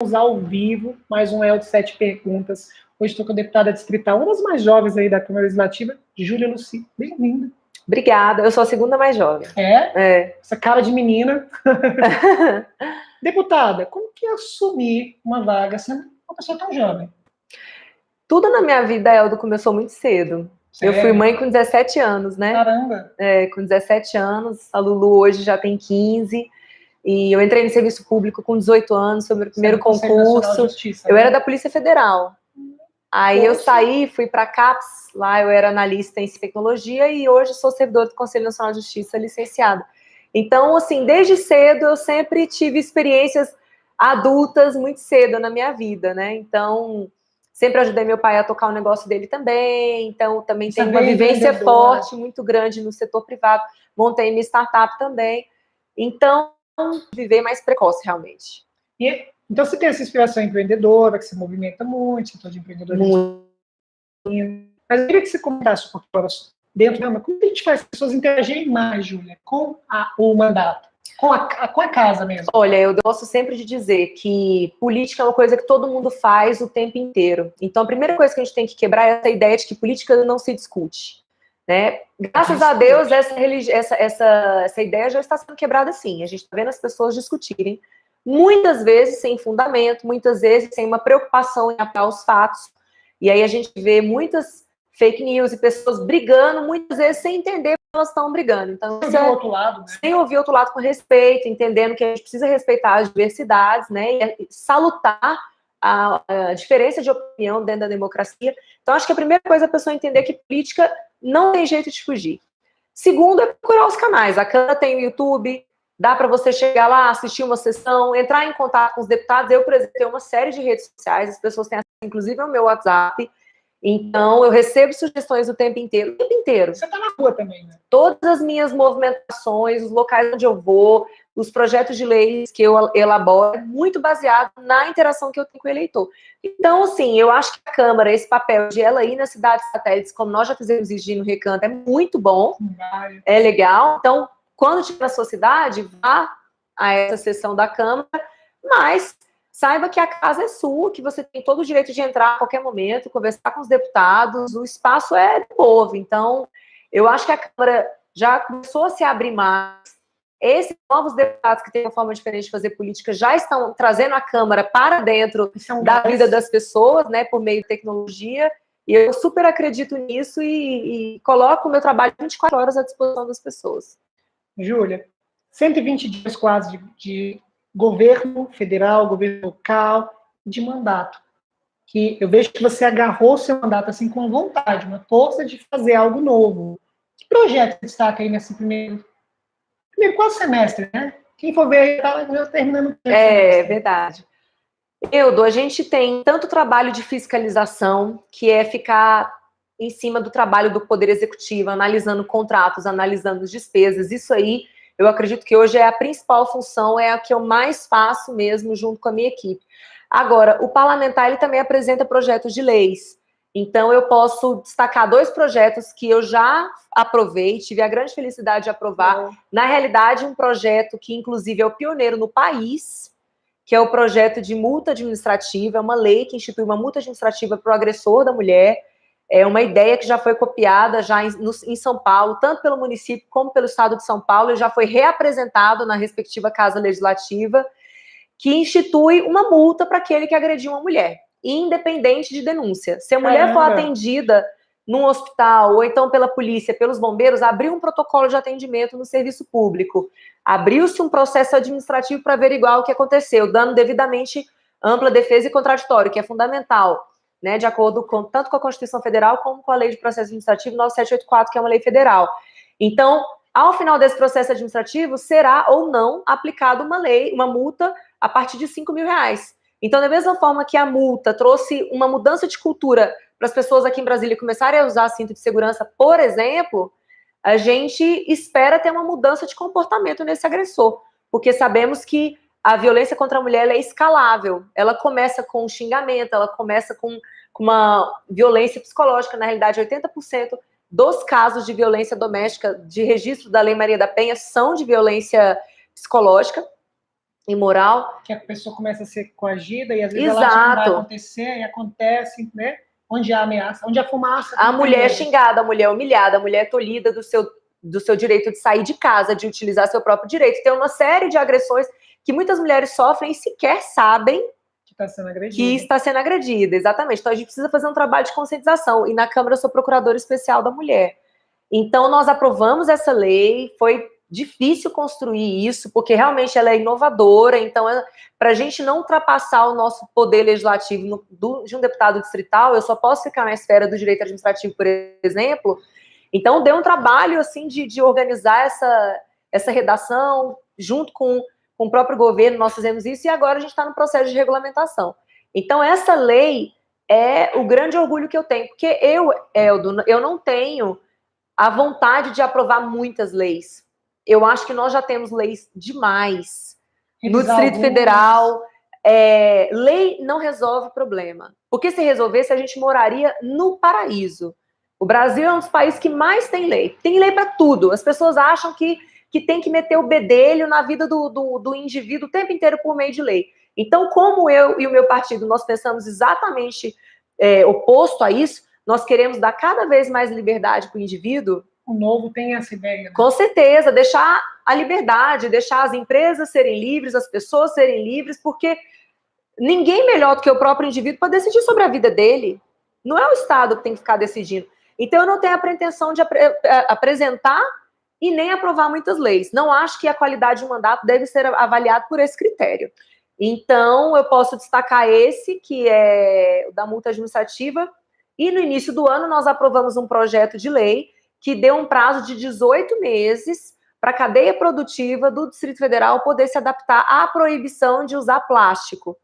Ao vivo, mais um El de 7 Perguntas. Hoje estou com a deputada distrital, uma das mais jovens aí da Câmara Legislativa, Júlia Luci. Bem-vinda. Obrigada, eu sou a segunda mais jovem. É? Essa cara de menina. Deputada, como que é assumir uma vaga sendo uma pessoa tão jovem? Tudo na minha vida, Eldo, começou muito cedo. Sério? Eu fui mãe com 17 anos, né? Caramba! Com 17 anos, a Lulu hoje já tem 15. E eu entrei no serviço público com 18 anos, foi o meu primeiro concurso. Eu era da Polícia Federal. Aí eu saí, fui para a CAPES, lá eu era analista em tecnologia e hoje sou servidor do Conselho Nacional de Justiça, licenciada. Então, assim, desde cedo eu sempre tive experiências adultas muito cedo na minha vida, né? Então, sempre ajudei meu pai a tocar o negócio dele também. Então, também tenho uma vivência forte, muito grande no setor privado. Montei minha startup também. Então, viver mais precoce, realmente. Então, você tem essa inspiração empreendedora, que se movimenta muito, setor de empreendedorismo. Mas eu queria que você comentasse um pouco dentro da como a gente faz as pessoas interagirem mais, Júlia, com o mandato, com a casa mesmo. Olha, eu gosto sempre de dizer que política é uma coisa que todo mundo faz o tempo inteiro. Então, a primeira coisa que a gente tem que quebrar é essa ideia de que política não se discute. Né? Graças a Deus, essa ideia já está sendo quebrada sim. A gente está vendo as pessoas discutirem, muitas vezes sem fundamento, muitas vezes sem uma preocupação em apurar os fatos. E aí a gente vê muitas fake news e pessoas brigando, muitas vezes sem entender que elas estão brigando. Então, sem ouvir o outro lado, né? Sem ouvir o outro lado com respeito, entendendo que a gente precisa respeitar as diversidades, né? E salutar a diferença de opinião dentro da democracia. Então, acho que a primeira coisa é a pessoa entender que política não tem jeito de fugir. Segundo, é procurar os canais. A Câmara tem o YouTube, dá para você chegar lá, assistir uma sessão, entrar em contato com os deputados. Eu, por exemplo, tenho uma série de redes sociais, as pessoas têm acesso, inclusive, ao meu WhatsApp. Então, eu recebo sugestões o tempo inteiro. Você está na rua também, né? Todas as minhas movimentações, os locais onde eu vou, os projetos de leis que eu elaboro, é muito baseado na interação que eu tenho com o eleitor. Então, assim, eu acho que a Câmara, esse papel de ela ir nas cidades satélites, como nós já fizemos isso no Recanto, é muito bom, é legal. Então, quando estiver na sua cidade, vá a essa sessão da Câmara, mas saiba que a casa é sua, que você tem todo o direito de entrar a qualquer momento, conversar com os deputados, o espaço é do povo. Então, eu acho que a Câmara já começou a se abrir mais. Esses novos deputados que têm uma forma diferente de fazer política já estão trazendo a Câmara para dentro da vida das pessoas, né, por meio de tecnologia, e eu super acredito nisso e coloco o meu trabalho 24 horas à disposição das pessoas. Júlia, 120 dias quase de governo federal, governo local, de mandato. Que eu vejo que você agarrou seu mandato assim com vontade, uma força de fazer algo novo. Que projeto você destaca aí nesse primeiro quase semestre, né? Quem for ver aí, tá já terminando o semestre. Verdade. Eldo, a gente tem tanto trabalho de fiscalização, que é ficar em cima do trabalho do Poder Executivo, analisando contratos, analisando despesas. Isso aí, eu acredito que hoje é a principal função, é a que eu mais faço mesmo junto com a minha equipe. Agora, o parlamentar, ele também apresenta projetos de leis. Então, eu posso destacar 2 projetos que eu já aprovei, tive a grande felicidade de aprovar. Na realidade, um projeto que, inclusive, é o pioneiro no país, que é o projeto de multa administrativa, é uma lei que institui uma multa administrativa para o agressor da mulher. É uma ideia que já foi copiada já em São Paulo, tanto pelo município como pelo estado de São Paulo, e já foi reapresentado na respectiva Casa Legislativa, que institui uma multa para aquele que agrediu uma mulher, independente de denúncia. Se a mulher for atendida num hospital, ou então pela polícia, pelos bombeiros, abriu um protocolo de atendimento no serviço público, abriu-se um processo administrativo para averiguar o que aconteceu, dando devidamente ampla defesa e contraditório, que é fundamental, né, de acordo com, tanto com a Constituição Federal como com a Lei de Processo Administrativo 9784, que é uma lei federal. Então, ao final desse processo administrativo, será ou não aplicada uma multa a partir de R$5.000. Então, da mesma forma que a multa trouxe uma mudança de cultura para as pessoas aqui em Brasília começarem a usar cinto de segurança, por exemplo, a gente espera ter uma mudança de comportamento nesse agressor, porque sabemos que a violência contra a mulher ela é escalável, ela começa com um xingamento, ela começa com uma violência psicológica, na realidade 80% dos casos de violência doméstica de registro da Lei Maria da Penha são de violência psicológica. imoral. Que a pessoa começa a ser coagida e às vezes ela acha que vai acontecer e acontece, né? Onde há ameaça, onde há fumaça. A mulher é xingada, a mulher é humilhada, a mulher é tolhida do seu direito de sair de casa, de utilizar seu próprio direito. Tem uma série de agressões que muitas mulheres sofrem e sequer sabem que está sendo agredida. Exatamente. Então a gente precisa fazer um trabalho de conscientização. E na Câmara eu sou procuradora especial da mulher. Então nós aprovamos essa lei, foi difícil construir isso, porque realmente ela é inovadora. Então, para a gente não ultrapassar o nosso poder legislativo de um deputado distrital, eu só posso ficar na esfera do direito administrativo, por exemplo. Então, deu um trabalho assim de organizar essa redação junto com o próprio governo, nós fizemos isso, e agora a gente está no processo de regulamentação. Então, essa lei é o grande orgulho que eu tenho, porque Eldo, eu não tenho a vontade de aprovar muitas leis. Eu acho que nós já temos leis demais. No Distrito Federal, lei não resolve problema. Porque se resolvesse, a gente moraria no paraíso. O Brasil é um dos países que mais tem lei. Tem lei para tudo. As pessoas acham que tem que meter o bedelho na vida do indivíduo o tempo inteiro por meio de lei. Então, como eu e o meu partido, nós pensamos exatamente oposto a isso, nós queremos dar cada vez mais liberdade para o indivíduo. O novo tem essa ideia. Né? Com certeza, deixar a liberdade, deixar as empresas serem livres, as pessoas serem livres, porque ninguém melhor do que o próprio indivíduo para decidir sobre a vida dele. Não é o Estado que tem que ficar decidindo. Então, eu não tenho a pretensão de apresentar e nem aprovar muitas leis. Não acho que a qualidade de um mandato deve ser avaliada por esse critério. Então, eu posso destacar esse, que é o da multa administrativa, e no início do ano nós aprovamos um projeto de lei que deu um prazo de 18 meses para a cadeia produtiva do Distrito Federal poder se adaptar à proibição de usar plástico.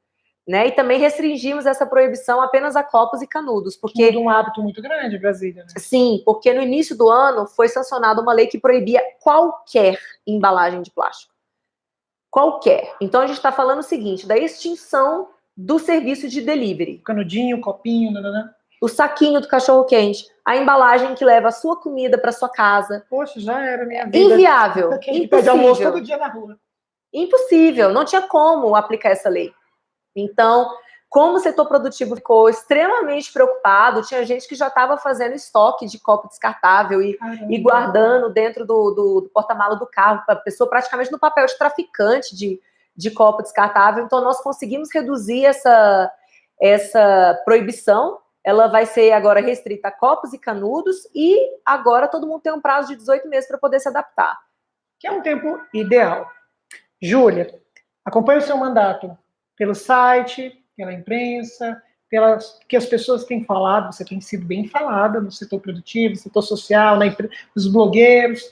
Né? E também restringimos essa proibição apenas a copos e canudos. Porque é um hábito muito grande em Brasília. Né? Sim, porque no início do ano foi sancionada uma lei que proibia qualquer embalagem de plástico. Qualquer. Então a gente está falando o seguinte, da extinção do serviço de delivery. Canudinho, copinho, né? O saquinho do cachorro-quente, a embalagem que leva a sua comida para sua casa. Poxa, já era minha vida. Inviável. Impossível. Pede almoço todo dia na rua. Impossível, não tinha como aplicar essa lei. Então, como o setor produtivo ficou extremamente preocupado, tinha gente que já estava fazendo estoque de copo descartável e guardando dentro do porta-mala do carro, para a pessoa praticamente no papel de traficante de copo descartável. Então, nós conseguimos reduzir essa proibição. Ela vai ser agora restrita a copos e canudos e agora todo mundo tem um prazo de 18 meses para poder se adaptar. Que é um tempo ideal. Júlia, acompanhe o seu mandato pelo site, pela imprensa, que as pessoas têm falado, você tem sido bem falada no setor produtivo, no setor social, nos blogueiros.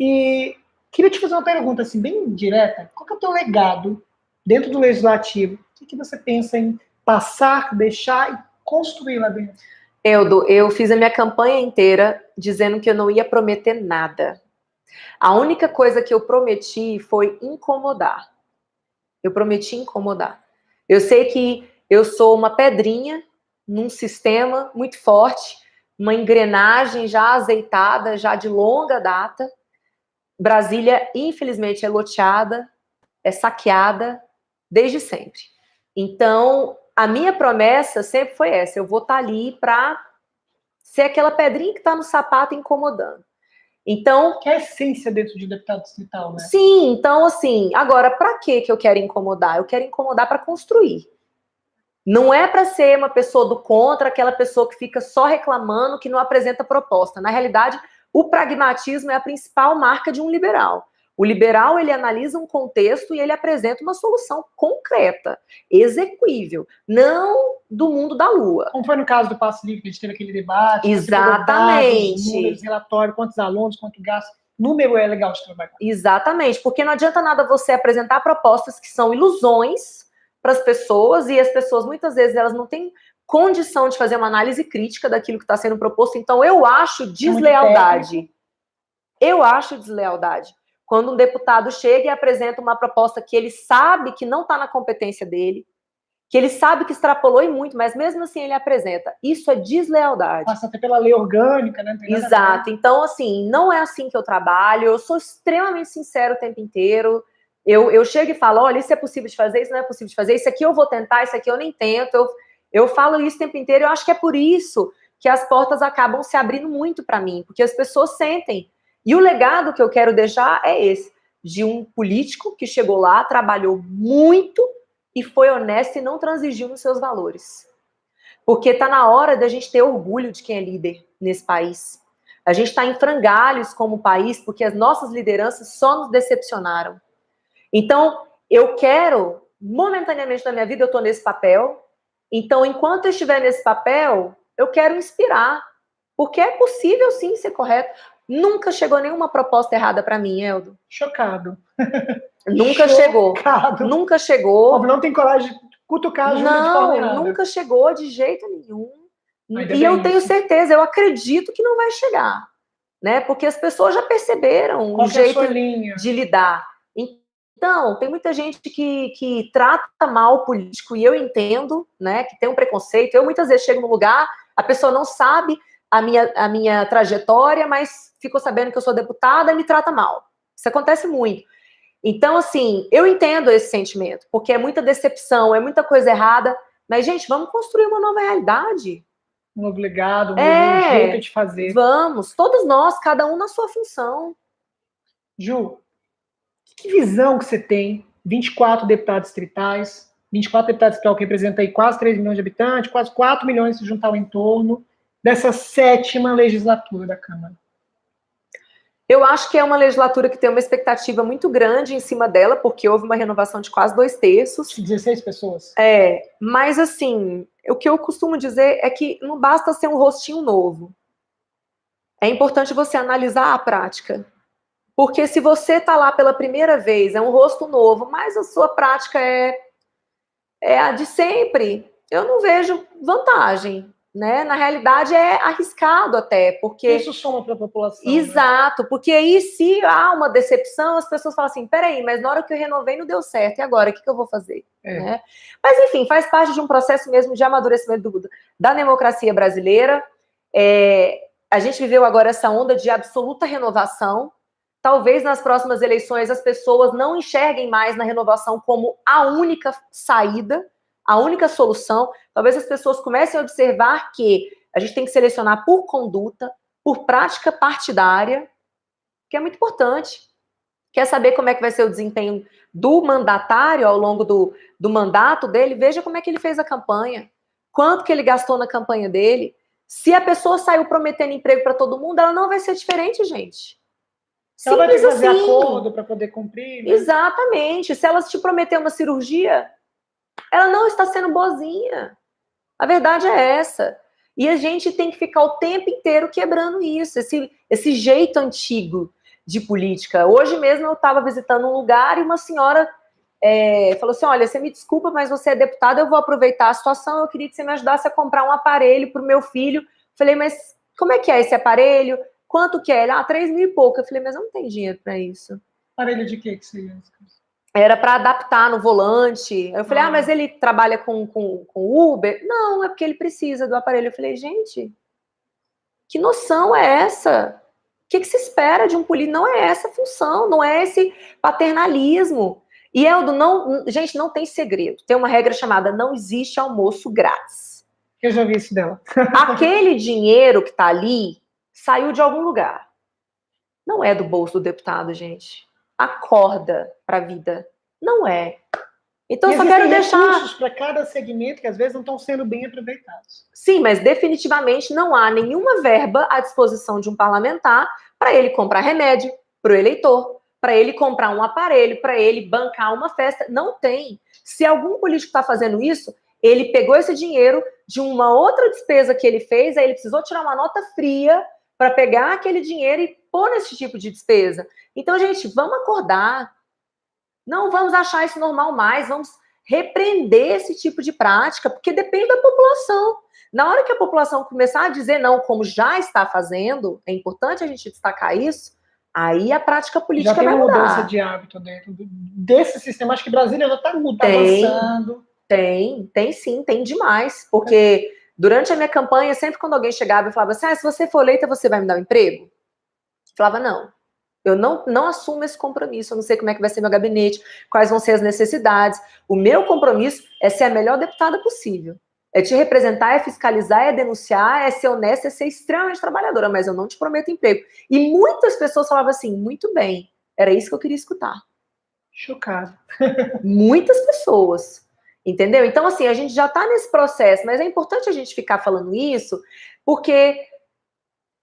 E queria te fazer uma pergunta assim, bem direta. Qual que é o teu legado dentro do Legislativo? O que você pensa em passar, deixar e construir lá dentro? Eu fiz a minha campanha inteira dizendo que eu não ia prometer nada. A única coisa que eu prometi foi incomodar. Eu prometi incomodar. Eu sei que eu sou uma pedrinha num sistema muito forte, uma engrenagem já azeitada, já de longa data. Brasília, infelizmente, é loteada, é saqueada desde sempre. Então, a minha promessa sempre foi essa, eu vou estar ali para ser aquela pedrinha que está no sapato incomodando. Então, que é a essência dentro de deputado distrital, né? Sim, então assim, agora, para que eu quero incomodar? Eu quero incomodar para construir. Não é para ser uma pessoa do contra, aquela pessoa que fica só reclamando, que não apresenta proposta. Na realidade, o pragmatismo é a principal marca de um liberal. O liberal, ele analisa um contexto e ele apresenta uma solução concreta, execuível, não do mundo da lua. Como foi no caso do Passe Livre, que a gente teve aquele debate. Exatamente. Dados, números, relatório, quantos alunos, quanto gasto. Número é legal de trabalhar. Exatamente, porque não adianta nada você apresentar propostas que são ilusões para as pessoas, e as pessoas, muitas vezes, elas não têm condição de fazer uma análise crítica daquilo que está sendo proposto. Então, eu acho deslealdade. Eu acho deslealdade. Quando um deputado chega e apresenta uma proposta que ele sabe que não está na competência dele, que ele sabe que extrapolou e muito, mas mesmo assim ele apresenta. Isso é deslealdade. Passa até pela lei orgânica, né? Exato. Então, assim, não é assim que eu trabalho. Eu sou extremamente sincero o tempo inteiro. Eu chego e falo, olha, isso é possível de fazer, isso não é possível de fazer, isso aqui eu vou tentar, isso aqui eu nem tento. Eu falo isso o tempo inteiro, eu acho que é por isso que as portas acabam se abrindo muito para mim, porque as pessoas sentem. E o legado que eu quero deixar é esse, de um político que chegou lá, trabalhou muito e foi honesto e não transigiu nos seus valores. Porque está na hora da gente ter orgulho de quem é líder nesse país. A gente está em frangalhos como país porque as nossas lideranças só nos decepcionaram. Então, eu quero, momentaneamente na minha vida, eu estou nesse papel. Então, enquanto eu estiver nesse papel, eu quero inspirar. Porque é possível, sim, ser correto. Nunca chegou nenhuma proposta errada para mim, Eldo. Chocado. Nunca Chocado. chegou. Nunca chegou. Não tem coragem de cutucar a Júlia de forma errada. Nunca chegou de jeito nenhum. Ainda e eu tenho certeza, eu acredito que não vai chegar. Né? Porque as pessoas já perceberam o jeito de lidar. Então, tem muita gente que trata mal o político, e eu entendo, né, que tem um preconceito. Eu muitas vezes chego no lugar, a pessoa não sabe a minha trajetória, mas ficou sabendo que eu sou deputada e me trata mal. Isso acontece muito. Então, assim, eu entendo esse sentimento, porque é muita decepção, é muita coisa errada, mas, gente, vamos construir uma nova realidade. Um novo legado, um novo jeito de fazer. Vamos, todos nós, cada um na sua função. Ju, que visão que você tem? 24 deputados distritais, 24 deputados distritais que representam aí quase 3 milhões de habitantes, quase 4 milhões se juntar ao entorno dessa 7ª legislatura da Câmara. Eu acho que é uma legislatura que tem uma expectativa muito grande em cima dela, porque houve uma renovação de quase 2/3. 16 pessoas. Mas assim, o que eu costumo dizer é que não basta ser um rostinho novo. É importante você analisar a prática. Porque se você está lá pela primeira vez, é um rosto novo, mas a sua prática é a de sempre, eu não vejo vantagem. Né? Na realidade, é arriscado até, porque... Isso soma para a população. Exato, né? Porque aí se há uma decepção, as pessoas falam assim, peraí, mas na hora que eu renovei não deu certo, e agora, o que eu vou fazer? Né? Mas enfim, faz parte de um processo mesmo de amadurecimento da democracia brasileira. A gente viveu agora essa onda de absoluta renovação. Talvez nas próximas eleições as pessoas não enxerguem mais na renovação como a única saída, a única solução. Talvez as pessoas comecem a observar que a gente tem que selecionar por conduta, por prática partidária, que é muito importante. Quer saber como é que vai ser o desempenho do mandatário ao longo do mandato dele? Veja como é que ele fez a campanha, quanto que ele gastou na campanha dele. Se a pessoa saiu prometendo emprego para todo mundo, ela não vai ser diferente, gente. Ela vai ter que fazer acordo para poder cumprir. Né? Exatamente. Se ela te prometer uma cirurgia, ela não está sendo boazinha. A verdade é essa. E a gente tem que ficar o tempo inteiro quebrando isso, esse jeito antigo de política. Hoje mesmo eu estava visitando um lugar e uma senhora falou assim, olha, você me desculpa, mas você é deputada, eu vou aproveitar a situação, eu queria que você me ajudasse a comprar um aparelho para o meu filho. Falei, mas como é que é esse aparelho? Quanto que é? Ele, 3 mil e pouco. Eu falei, mas eu não tenho dinheiro para isso. Aparelho de quê que você ia? Era para adaptar no volante. Eu falei, mas ele trabalha com Uber? Não, é porque ele precisa do aparelho. Eu falei, gente, que noção é essa? O que se espera de um político? Não é essa a função, não é esse paternalismo. E, Eldo, gente, não tem segredo. Tem uma regra chamada não existe almoço grátis. Eu já vi isso dela. Aquele dinheiro que está ali saiu de algum lugar. Não é do bolso do deputado, gente. Acorda para a vida. Não é. Então, eu só quero deixar recursos para cada segmento que às vezes não estão sendo bem aproveitados. Sim, mas definitivamente não há nenhuma verba à disposição de um parlamentar para ele comprar remédio para o eleitor, para ele comprar um aparelho, para ele bancar uma festa. Não tem. Se algum político está fazendo isso, ele pegou esse dinheiro de uma outra despesa que ele fez, aí ele precisou tirar uma nota fria para pegar aquele dinheiro e pôr nesse tipo de despesa. Então, gente, vamos acordar. Não vamos achar isso normal mais, vamos repreender esse tipo de prática, porque depende da população. Na hora que a população começar a dizer não, como já está fazendo, é importante a gente destacar isso, aí a prática política vai mudar. Já tem uma mudança de hábito dentro desse sistema. Acho que Brasília já está avançando. Tem sim, tem demais. Porque durante a minha campanha, sempre quando alguém chegava e falava assim, se você for eleita, você vai me dar um emprego? Eu falava, não. Eu não assumo esse compromisso, eu não sei como é que vai ser meu gabinete, quais vão ser as necessidades. O meu compromisso é ser a melhor deputada possível. É te representar, é fiscalizar, é denunciar, é ser honesta, é ser extremamente trabalhadora, mas eu não te prometo emprego. E muitas pessoas falavam assim, muito bem, era isso que eu queria escutar. Chocado. Muitas pessoas, entendeu? Então, assim, a gente já está nesse processo, mas é importante a gente ficar falando isso, porque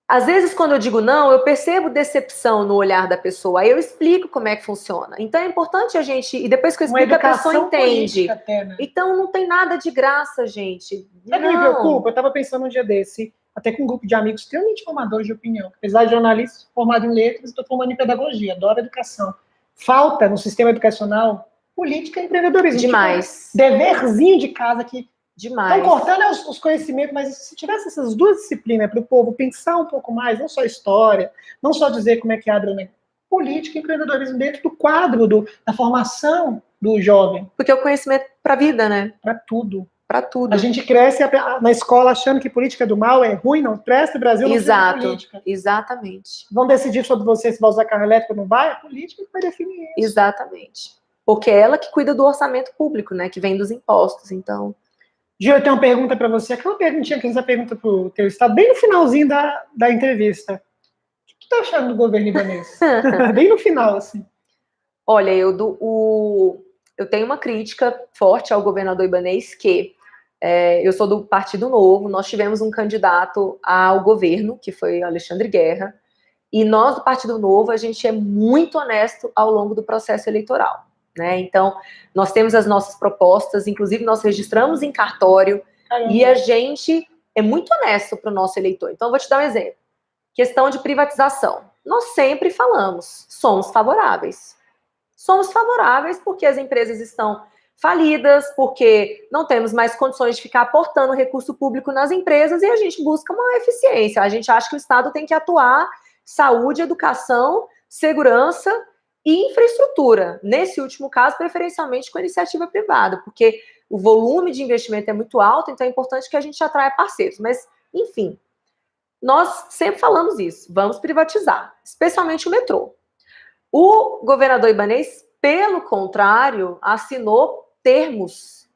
às vezes, quando eu digo não, eu percebo decepção no olhar da pessoa, aí eu explico como é que funciona. Então, é importante a gente, e depois que eu explico, a pessoa entende. Até, né? Então, não tem nada de graça, gente. Sabe o que me preocupa? Eu estava pensando um dia desse, até com um grupo de amigos extremamente formadores de opinião. Apesar de jornalista, formado em letras, estou formando em pedagogia, adoro educação. Falta no sistema educacional política e empreendedorismo. Demais. Tipo, deverzinho de casa que demais. Estão cortando os conhecimentos, mas se tivesse essas duas disciplinas para o povo pensar um pouco mais, não só história, não só dizer como é que abre o negócio, política e empreendedorismo dentro do quadro da formação do jovem. Porque é o conhecimento para a vida, né? Para tudo. Para tudo. A gente cresce na escola achando que política é do mal, é ruim, não presta, o Brasil não precisa de política. Exatamente. Vão decidir sobre você se vai usar carro elétrico ou não vai? A política que vai definir isso. Exatamente. Porque é ela que cuida do orçamento público, né? Que vem dos impostos, então... Gil, eu tenho uma pergunta para você. Aquela perguntinha que você pergunta para o teu estado, bem no finalzinho da entrevista. O que tu tá achando do governo libanês? Bem no final, assim. Olha, eu tenho uma crítica forte ao governador libanês, que eu sou do Partido Novo, nós tivemos um candidato ao governo, que foi Alexandre Guerra, e nós do Partido Novo, a gente é muito honesto ao longo do processo eleitoral. Né? Então, nós temos as nossas propostas, inclusive nós registramos em cartório. Caramba. E a gente é muito honesto para o nosso eleitor. Então, eu vou te dar um exemplo. Questão de privatização. Nós sempre falamos, somos favoráveis. Somos favoráveis porque as empresas estão falidas, porque não temos mais condições de ficar aportando recurso público nas empresas e a gente busca uma eficiência. A gente acha que o Estado tem que atuar saúde, educação, segurança e infraestrutura, nesse último caso, preferencialmente com iniciativa privada, porque o volume de investimento é muito alto, então é importante que a gente atraia parceiros. Mas, enfim, nós sempre falamos isso, vamos privatizar, especialmente o metrô. O governador ibanês, pelo contrário, assinou termos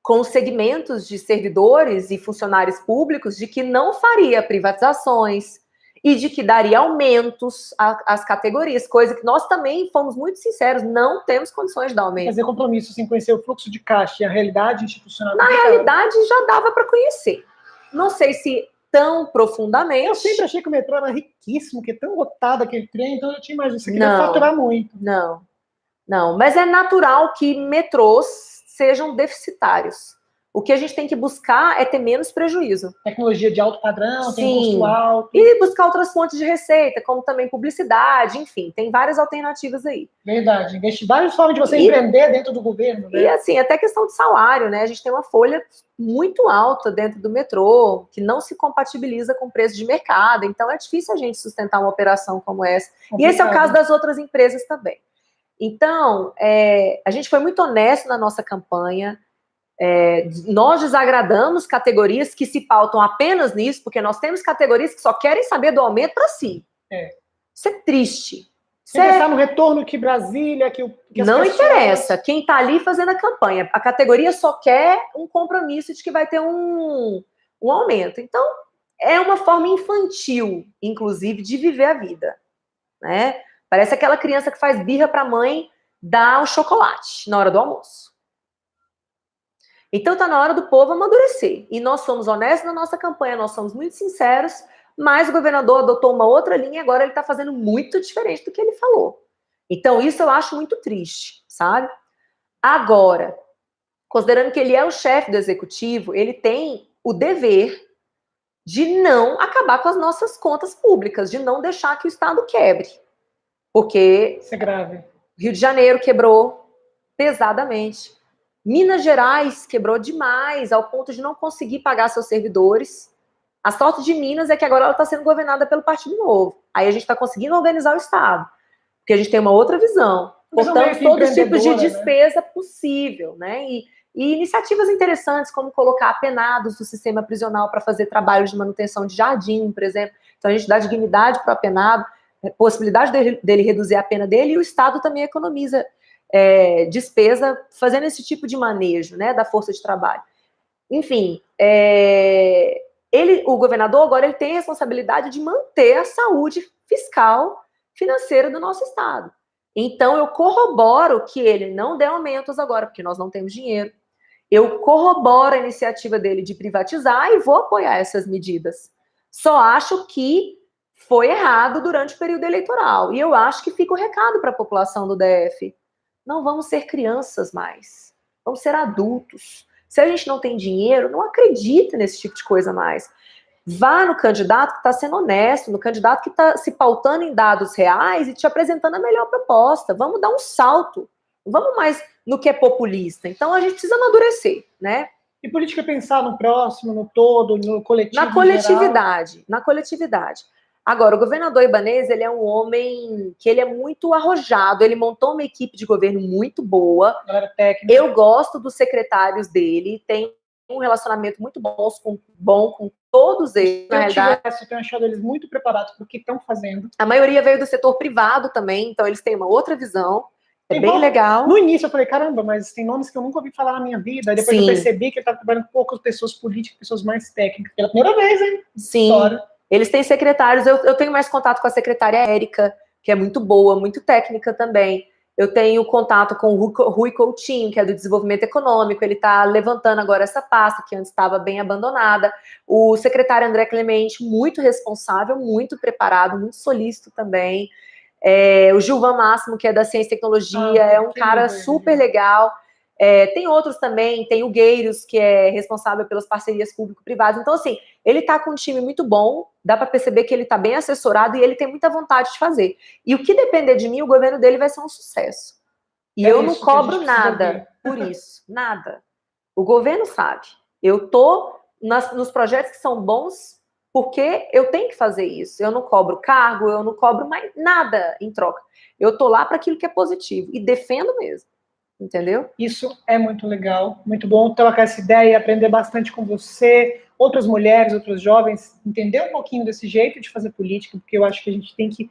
com segmentos de servidores e funcionários públicos de que não faria privatizações, e de que daria aumentos às categorias, coisa que nós também fomos muito sinceros, não temos condições de dar aumento. Fazer compromisso sem conhecer o fluxo de caixa e a realidade institucional. Na realidade, já dava para conhecer. Não sei se tão profundamente. Eu sempre achei que o metrô era riquíssimo, que é tão lotado aquele trem, então eu tinha imaginado isso aqui deve faturar muito. Não, mas é natural que metrôs sejam deficitários. O que a gente tem que buscar é ter menos prejuízo. Tecnologia de alto padrão, tem custo alto. E buscar outras fontes de receita, como também publicidade, enfim, tem várias alternativas aí. Verdade. Investir várias formas de você empreender dentro do governo, né? E assim, até questão de salário, né? A gente tem uma folha muito alta dentro do metrô, que não se compatibiliza com o preço de mercado. Então é difícil a gente sustentar uma operação como essa. Complicado. E esse é o caso das outras empresas também. Então, a gente foi muito honesto na nossa campanha. Nós desagradamos categorias que se pautam apenas nisso, porque nós temos categorias que só querem saber do aumento para si. Isso é triste. Sem pensar no retorno que Brasília, que as não pessoas... interessa quem está ali fazendo a campanha. A categoria só quer um compromisso de que vai ter um aumento. Então, é uma forma infantil, inclusive, de viver a vida. Né? Parece aquela criança que faz birra para a mãe dar o chocolate na hora do almoço. Então está na hora do povo amadurecer. E nós somos honestos na nossa campanha, nós somos muito sinceros, mas o governador adotou uma outra linha e agora ele está fazendo muito diferente do que ele falou. Então isso eu acho muito triste, sabe? Agora, considerando que ele é o chefe do executivo, ele tem o dever de não acabar com as nossas contas públicas, de não deixar que o Estado quebre. Porque isso é grave. Rio de Janeiro quebrou pesadamente. Minas Gerais quebrou demais, ao ponto de não conseguir pagar seus servidores. A sorte de Minas é que agora ela está sendo governada pelo Partido Novo. Aí a gente está conseguindo organizar o Estado, porque a gente tem uma outra visão. Cortamos todos os tipos de despesa possível, né? E iniciativas interessantes, como colocar apenados do sistema prisional para fazer trabalhos de manutenção de jardim, por exemplo. Então a gente dá dignidade para o apenado. possibilidade dele reduzir a pena dele, e o Estado também economiza despesa fazendo esse tipo de manejo, né, da força de trabalho. Enfim, o governador agora ele tem a responsabilidade de manter a saúde fiscal financeira do nosso Estado. Então, eu corroboro que ele não dê aumentos agora, porque nós não temos dinheiro. Eu corroboro a iniciativa dele de privatizar e vou apoiar essas medidas. Só acho que foi errado durante o período eleitoral. E eu acho que fica o recado para a população do DF. Não vamos ser crianças mais. Vamos ser adultos. Se a gente não tem dinheiro, não acredita nesse tipo de coisa mais. Vá no candidato que está sendo honesto, no candidato que está se pautando em dados reais e te apresentando a melhor proposta. Vamos dar um salto. Não vamos mais no que é populista. Então, a gente precisa amadurecer, né? E política é pensar no próximo, no todo, no coletivo. Na coletividade, na coletividade. Agora, o governador Ibanez, ele é um homem que ele é muito arrojado, ele montou uma equipe de governo muito boa. Eu gosto dos secretários dele, tem um relacionamento muito bom com todos eles, na realidade. Eu tenho achado eles muito preparados para o que estão fazendo. A maioria veio do setor privado também, então eles têm uma outra visão. É bem legal. No início eu falei, caramba, mas tem nomes que eu nunca ouvi falar na minha vida. Aí depois eu percebi que ele estava trabalhando com poucas pessoas políticas, pessoas mais técnicas. Pela primeira vez, hein? Sim. História. Eles têm secretários, eu tenho mais contato com a secretária Érica, que é muito boa, muito técnica também. Eu tenho contato com o Rui Coutinho, que é do desenvolvimento econômico, ele está levantando agora essa pasta, que antes estava bem abandonada. O secretário André Clemente, muito responsável, muito preparado, muito solícito também. O Gilvan Máximo, que é da Ciência e Tecnologia, é um cara super legal. Tem outros também, tem o Gueiros, que é responsável pelas parcerias público-privadas. Então, assim, ele tá com um time muito bom, dá para perceber que ele tá bem assessorado e ele tem muita vontade de fazer. E o que depender de mim, o governo dele vai ser um sucesso. E eu não cobro nada por isso, nada. O governo sabe. Eu tô nos projetos que são bons porque eu tenho que fazer isso. Eu não cobro cargo, eu não cobro mais nada em troca. Eu tô lá para aquilo que é positivo e defendo mesmo. Entendeu? Isso é muito legal, muito bom trocar essa ideia, aprender bastante com você, outras mulheres, outros jovens, entender um pouquinho desse jeito de fazer política, porque eu acho que a gente tem que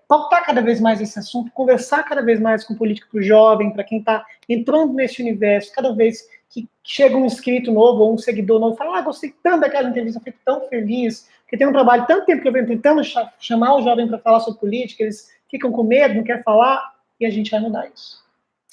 pautar cada vez mais esse assunto, conversar cada vez mais com político jovem, para quem está entrando nesse universo, cada vez que chega um inscrito novo ou um seguidor novo, fala, gostei tanto daquela entrevista, fico tão feliz, porque tem um trabalho, tanto tempo que eu venho tentando chamar o jovem para falar sobre política, eles ficam com medo, não querem falar, e a gente vai mudar isso.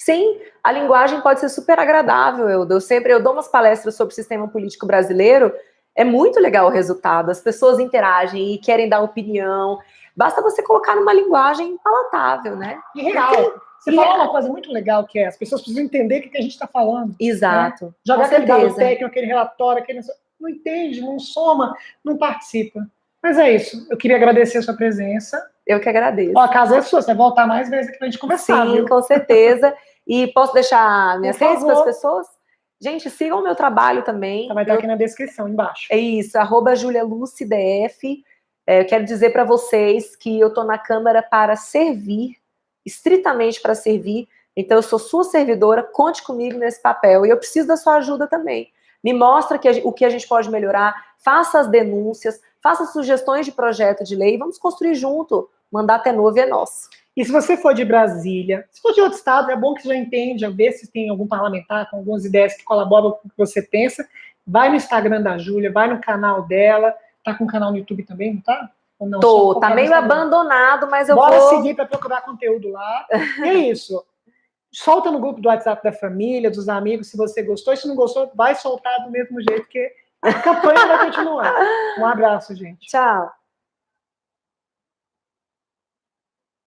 Sim, a linguagem pode ser super agradável, eu dou umas palestras sobre o sistema político brasileiro, é muito legal o resultado, as pessoas interagem e querem dar opinião, basta você colocar numa linguagem palatável, né? E real. Você falou uma coisa muito legal, que as pessoas precisam entender o que a gente está falando. Exato. Né? Jogar aquele dado técnico, aquele relatório, não entende, não soma, não participa. Mas é isso, eu queria agradecer a sua presença. Eu que agradeço. A casa é sua, você vai voltar mais vezes aqui pra gente conversar, Sim, viu? Com certeza. E posso deixar minhas redes para as pessoas? Gente, sigam o meu trabalho também. Vai estar aqui na descrição, embaixo. É isso, @JuliaLucyDF. Eu quero dizer para vocês que eu estou na Câmara para servir, estritamente para servir. Então, eu sou sua servidora, conte comigo nesse papel. E eu preciso da sua ajuda também. Me mostra o que a gente pode melhorar, faça as denúncias, faça sugestões de projeto de lei, vamos construir junto. O mandato é novo e é nosso. E se você for de Brasília, se for de outro estado, é bom que você já entende, já vê se tem algum parlamentar com algumas ideias que colaboram com o que você pensa. Vai no Instagram da Júlia, vai no canal dela. Tá com um canal no YouTube também, não tá? Ou não? Tá meio abandonado, mas eu vou... Bora seguir para procurar conteúdo lá. E é isso. Solta no grupo do WhatsApp da família, dos amigos, se você gostou. E se não gostou, vai soltar do mesmo jeito, que a campanha vai continuar. Um abraço, gente. Tchau.